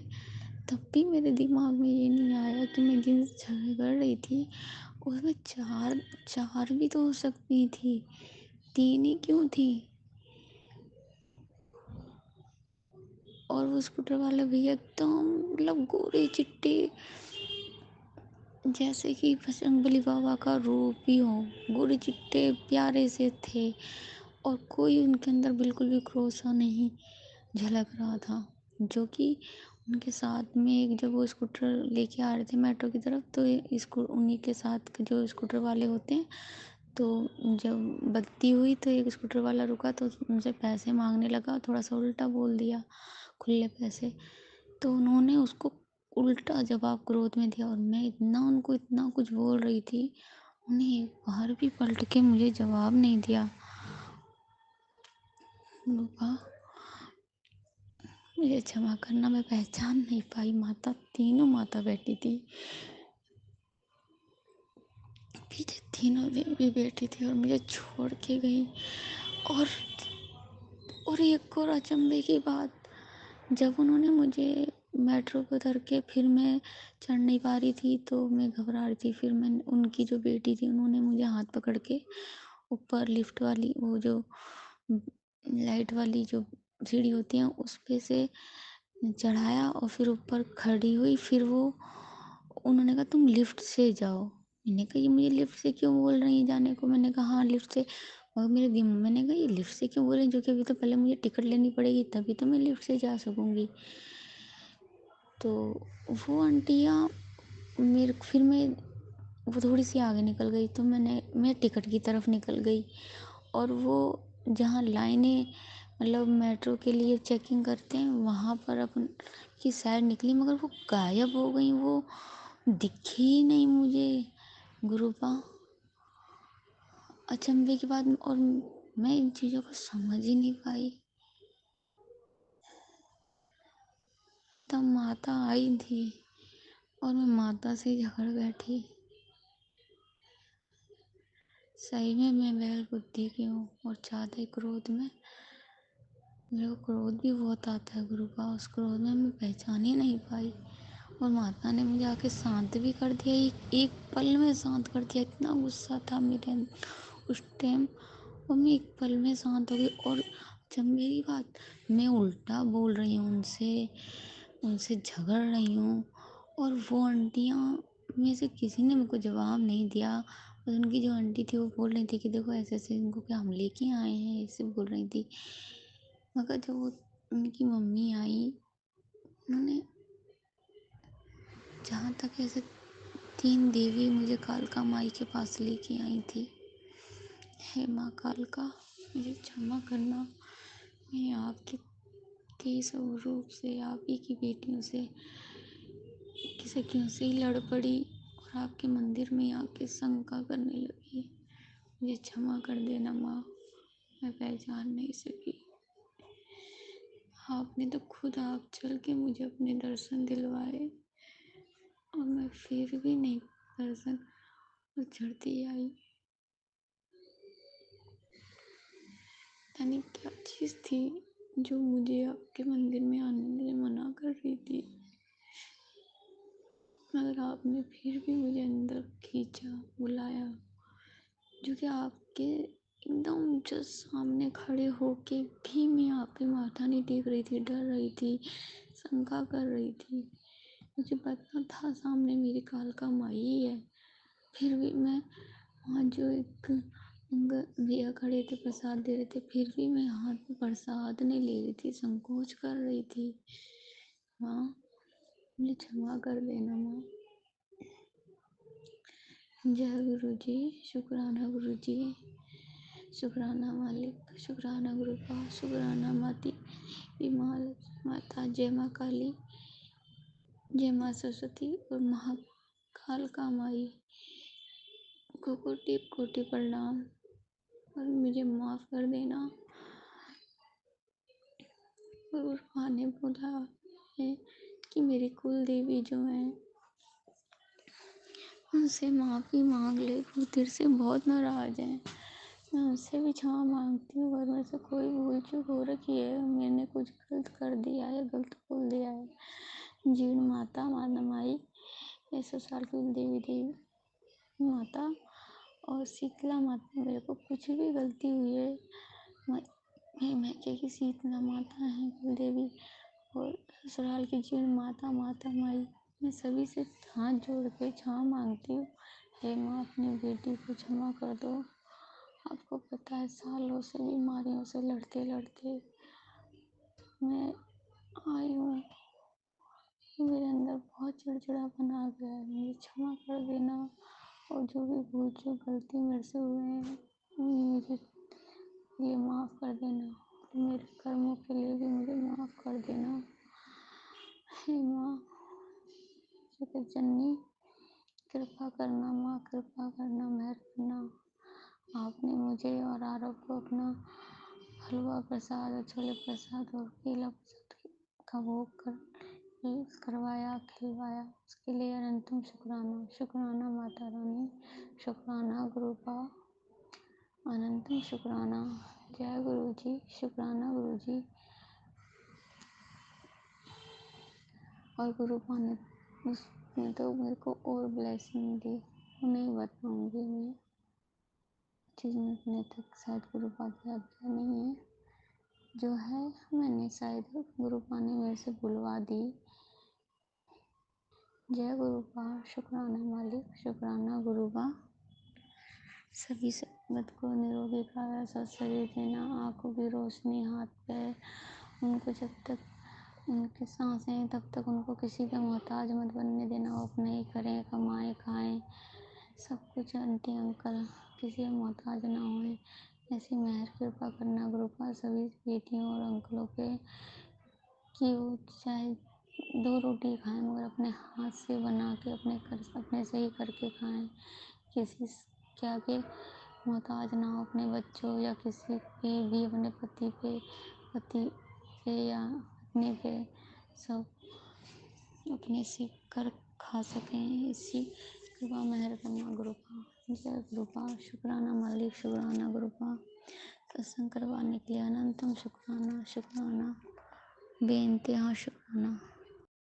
तब भी मेरे दिमाग में ये नहीं आया कि मैं जिनसे झगड़ रही थी उसमें चार भी तो हो सकती थी, 3 ही क्यों थी। और वो स्कूटर वाले भैया एकदम मतलब गोरे चिट्टे, जैसे कि बजरंगबली बाबा का रूप ही हो, गोरे चिट्टे प्यारे से थे। और कोई उनके अंदर बिल्कुल भी क्रोध सा नहीं झलक रहा था। जो कि उनके साथ में एक, जब वो स्कूटर लेके आ रहे थे मेट्रो की तरफ, तो इसको उन्हीं के साथ के जो स्कूटर वाले होते हैं, तो जब बत्ती हुई तो एक स्कूटर वाला रुका तो उनसे पैसे मांगने लगा, थोड़ा सा उल्टा बोल दिया, खुले पैसे। तो उन्होंने उसको उल्टा जवाब क्रोध में दिया, और मैं इतना उनको इतना कुछ बोल रही थी, उन्हें एक बार भी पलट के मुझे जवाब नहीं दिया। रूपा मुझे क्षमा करना, मैं पहचान नहीं पाई माता, तीनों माता बैठी थी। मेरी तीनों भी बेटी थी और मुझे छोड़ के गई। और एक और अचंभे की बात, जब उन्होंने मुझे मेट्रो पे उतर के, फिर मैं चढ़ नहीं पा रही थी तो मैं घबरा रही थी, फिर मैं, उनकी जो बेटी थी, उन्होंने मुझे हाथ पकड़ के ऊपर लिफ्ट वाली, वो जो लाइट वाली जो सीढ़ी होती है उस पे से चढ़ाया और फिर ऊपर खड़ी हुई। फिर वो, उन्होंने कहा तुम लिफ्ट से जाओ। मैंने कहा ये मुझे लिफ्ट से क्यों बोल रही है जाने को? मैंने कहा हाँ लिफ्ट से। और मेरे दिमाग, मैंने कहा ये लिफ्ट से क्यों बोल रही है, जो कि अभी तो पहले मुझे टिकट लेनी पड़ेगी तभी तो मैं लिफ्ट से जा सकूँगी। तो वो आंटियाँ मेरे, फिर वो थोड़ी सी आगे निकल गई तो मैं टिकट की तरफ निकल गई। और वो जहाँ लाइनें, मतलब मेट्रो के लिए चेकिंग करते हैं, वहाँ पर अपन की साइड निकली, मगर वो गायब हो गई, वो दिखी ही नहीं मुझे। गुरुपा, अचंभे की बात, और मैं इन चीज़ों को समझ ही नहीं पाई। तब माता आई थी और मैं माता से झगड़ बैठी। सही में मैं बैल बुद्धि की हूँ और ज़्यादा क्रोध में, मेरे को क्रोध भी बहुत आता है गुरुपा। उस क्रोध में मैं पहचान ही नहीं पाई और माता ने मुझे आके शांत भी कर दिया, एक पल में शांत कर दिया। इतना गुस्सा था मेरे अंदर उस टाइम, और मैं एक पल में शांत हो गई। और जब मेरी बात, मैं उल्टा बोल रही हूँ उनसे उनसे झगड़ रही हूँ, और वो आंटियाँ में से किसी ने मेरे को जवाब नहीं दिया। और उनकी जो आंटी थी वो बोल रही थी कि देखो ऐसे ऐसे इनको क्या हम लेके आए हैं, ऐसे बोल रही थी। मगर जब वो उनकी मम्मी आई, उन्होंने, जहाँ तक ऐसे 3 देवी मुझे कालका माई के पास लेके आई थी। हे माँ कालका, मुझे क्षमा करना, मैं आपके तेज रूप से, आप ही की बेटियों से, की सखियों से ही लड़ पड़ी और आपके मंदिर में आके शंका करने लगी। मुझे क्षमा कर देना माँ, मैं पहचान नहीं सकी। आपने तो खुद आप चल के मुझे अपने दर्शन दिलवाए और मैं फिर भी नहीं दर्शन, और चढ़ती आई। यानी क्या चीज़ थी जो मुझे आपके मंदिर में आने से मना कर रही थी, मगर आपने फिर भी मुझे अंदर खींचा, बुलाया, जो कि आपके एकदम जस्ट सामने खड़े होके भी मैं आपके माथा नहीं टेक रही थी, डर रही थी, शंका कर रही थी। मुझे पता था सामने मेरी कालका माई ही है, फिर भी मैं वहाँ जो एक भैया खड़े थे प्रसाद दे रहे थे, फिर भी मैं हाथ में प्रसाद नहीं ले रही थी, संकोच कर रही थी। माँ, मुझे क्षमा कर देना माँ। जय गुरु जी, शुक्राना गुरु जी, शुक्राना मालिक, शुक्राना गुरुपा, शुक्राना माती विमाल माता, जय माँ काली, जय माँ सरस्वती और महाकाल का माई को कोटि कोटि प्रणाम। और मुझे माफ़ कर देना। और माँ ने बोला है कि मेरी कुल देवी जो है उनसे माफ़ी मांग ले, वो तेरे से बहुत नाराज़ हैं। मैं उनसे भी क्षमा मांगती हूँ, अगर मेरे से कोई भूल चूक हो रखी है, मैंने कुछ गलत कर दिया है, गलत बोल दिया है। जीण माता, माता माई, 100 साल की देवी माता और शीतला माता, मेरे को कुछ भी गलती हुई है, मैं की शीतला माता है कुल देवी, और ससुराल की जीण माता, माता माई, मैं सभी से हाथ जोड़ के क्षमा मांगती हूँ। हे माँ, अपनी बेटी को क्षमा कर दो। आपको पता है सालों से बीमारियों से लड़ते लड़ते मैं आई हूँ, मेरे अंदर बहुत चिड़चिड़ापन आ गया है, मुझे क्षमा कर देना। और जो भी भूल चूक गलती मेरे से हुए हैं, मुझे ये माफ़ कर देना, मेरे कर्मों के लिए भी मुझे माफ़ कर देना। हे माँ जगत जननी, कृपा करना माँ, कृपा करना, मेहर करना। आपने मुझे और आरव को अपना हलवा प्रसाद और छोले प्रसाद और केला प्रसाद का भोग करवाया, दिलवाया, उसके लिए अनंतम शुक्राना। शुक्राना माता रानी, शुक्राना गुरुपा, अनंतम शुक्राना। जय गुरु जी, शुक्राना गुरु जी। और गुरुपा ने उसने तो मेरे को और ब्लेसिंग दी, वो नहीं बताऊंगी मैं चीज़ में अपने तक, शायद गुरुपा की आज्ञा नहीं है जो है, मैंने शायद गुरुपा ने मेरे से बुलवा दी। जय गुरुपा, शुक्राना मालिक, शुक्राना गुरुपा। सभी संगत को निरोगी काया स्वस्थ शरीर देना, आंखों की रोशनी, हाथ पैर, उनको जब तक उनके सांसें हैं तब तक उनको किसी का मोहताज मत बनने देना। वो अपने ही करें, कमाएं, खाएं, सब कुछ आंटी अंकल किसी का मोहताज ना होए, ऐसी मेहर कृपा करना गुरुपा सभी बेटियों और अंकलों पे कि वो चाहे 2 रोटी खाएं मगर अपने हाथ से बना के अपने से ही करके खाएं, किसी के आगे मोहताज ना हो, अपने बच्चों या किसी पे भी, अपने पति पे या अपने पे, सब अपने से कर खा सकें, इसी कृपा मेहर करना गुरुपा। जय गुरुपा, शुक्राना मालिक, शुक्राना गुरुपा। सत्संग करवाने के लिए अनंतम शुक्राना, शुक्राना बेनते, हाँ शुक्राना।